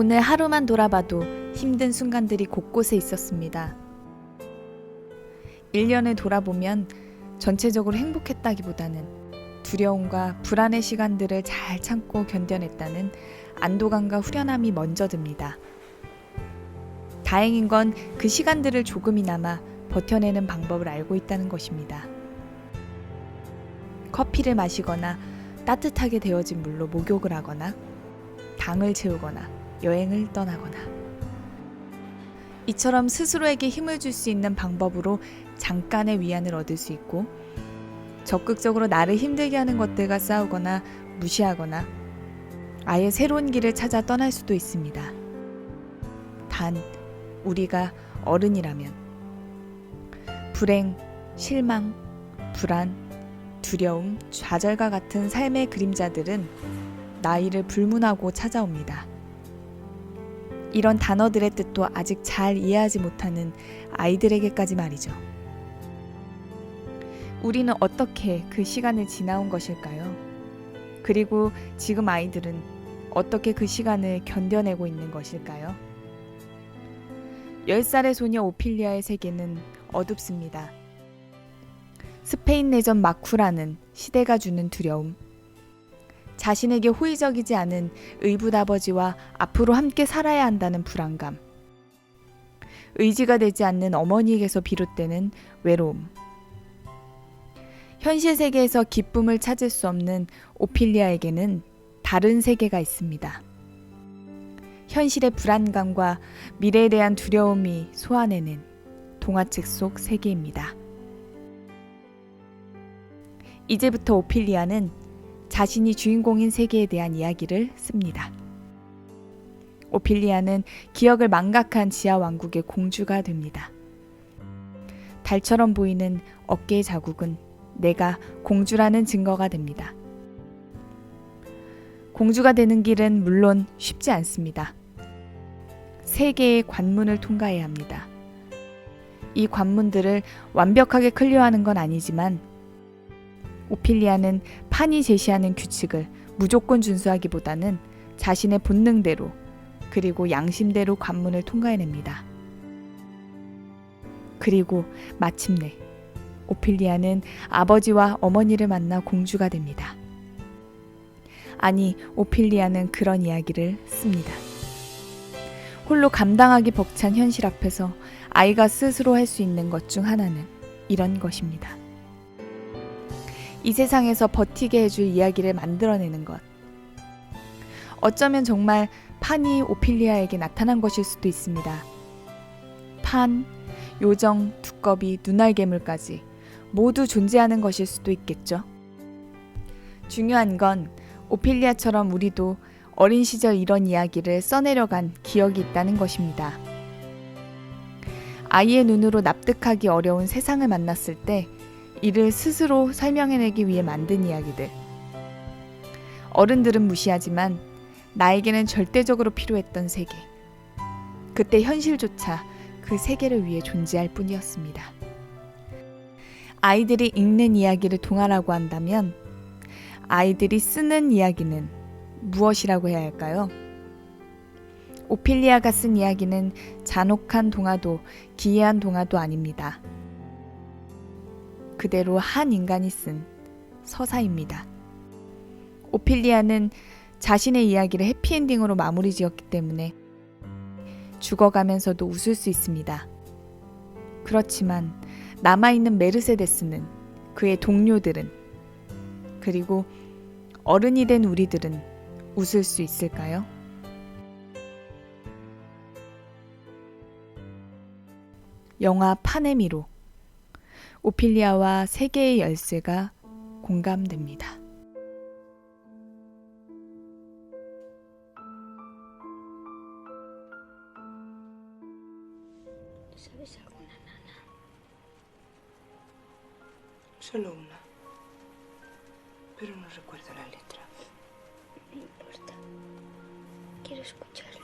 오늘 하루만 돌아봐도 힘든 순간들이 곳곳에 있었습니다. 1년을 돌아보면 전체적으로 행복했다기보다는 두려움과 불안의 시간들을 잘 참고 견뎌냈다는 안도감과 후련함이 먼저 듭니다. 다행인 건 그 시간들을 조금이나마 버텨내는 방법을 알고 있다는 것입니다. 커피를 마시거나 따뜻하게 데워진 물로 목욕을 하거나 당을 채우거나 여행을 떠나거나 이처럼 스스로에게 힘을 줄 수 있는 방법으로 잠깐의 위안을 얻을 수 있고 적극적으로 나를 힘들게 하는 것들과 싸우거나 무시하거나 아예 새로운 길을 찾아 떠날 수도 있습니다. 단 우리가 어른이라면 불행, 실망, 불안, 두려움, 좌절과 같은 삶의 그림자들은 나이를 불문하고 찾아옵니다. 이런 단어들의 뜻도 아직 잘 이해하지 못하는 아이들에게까지 말이죠. 우리는 어떻게 그 시간을 지나온 것일까요? 그리고 지금 아이들은 어떻게 그 시간을 견뎌내고 있는 것일까요? 10살의 소녀 오피리아의 세계는 어둡습니다. 스페인 내전 마쿠라는 시대가 주는 두려움, 자신에게 호의적이지 않은 의붓아버지와 앞으로 함께 살아야 한다는 불안감, 의지가 되지 않는 어머니에게서 비롯되는 외로움, 현실 세계에서 기쁨을 찾을 수 없는 오피리아에게는 다른 세계가 있습니다. 현실의 불안감과 미래에 대한 두려움이 소환해낸 동화책 속 세계입니다. 이제부터 오피리아는 자신이 주인공인 세계에 대한 이야기를 씁니다. 오피리아는 기억을 망각한 지하 왕국의 공주가 됩니다. 달처럼 보이는 어깨의 자국은 내가 공주라는 증거가 됩니다. 공주가 되는 길은 물론 쉽지 않습니다. 세 개의 관문을 통과해야 합니다. 이 관문들을 완벽하게 클리어하는 건 아니지만 오피리아는 판이 제시하는 규칙을 무조건 준수하기보다는 자신의 본능대로 그리고 양심대로 관문을 통과해냅니다. 그리고 마침내 오피리아는 아버지와 어머니를 만나 공주가 됩니다. 아니, 오피리아는 그런 이야기를 씁니다. 홀로 감당하기 벅찬 현실 앞에서 아이가 스스로 할 수 있는 것 중 하나는 이런 것입니다. 이 세상에서 버티게 해줄 이야기를 만들어내는 것. 어쩌면 정말 판이 오피리아에게 나타난 것일 수도 있습니다. 판, 요정, 두꺼비, 눈알괴물까지 모두 존재하는 것일 수도 있겠죠. 중요한 건 오피리아처럼 우리도 어린 시절 이런 이야기를 써내려간 기억이 있다는 것입니다. 아이의 눈으로 납득하기 어려운 세상을 만났을 때 이를 스스로 설명해내기 위해 만든 이야기들. 어른들은 무시하지만 나에게는 절대적으로 필요했던 세계. 그때 현실조차 그 세계를 위해 존재할 뿐이었습니다. 아이들이 읽는 이야기를 동화라고 한다면 아이들이 쓰는 이야기는 무엇이라고 해야 할까요? 오피리아가 쓴 이야기는 잔혹한 동화도 기이한 동화도 아닙니다. 그대로 한 인간이 쓴 서사입니다. 오피리아는 자신의 이야기를 해피엔딩으로 마무리 지었기 때문에 죽어가면서도 웃을 수 있습니다. 그렇지만 남아있는 메르세데스는, 그의 동료들은, 그리고 어른이 된 우리들은 웃을 수 있을까요? 영화 파네미로 오피리아와 세계의 열쇠가 공감됩니다. ¿Sabes alguna, Nana? Solo una. Pero no recuerdo la letra. No importa. Quiero escucharla.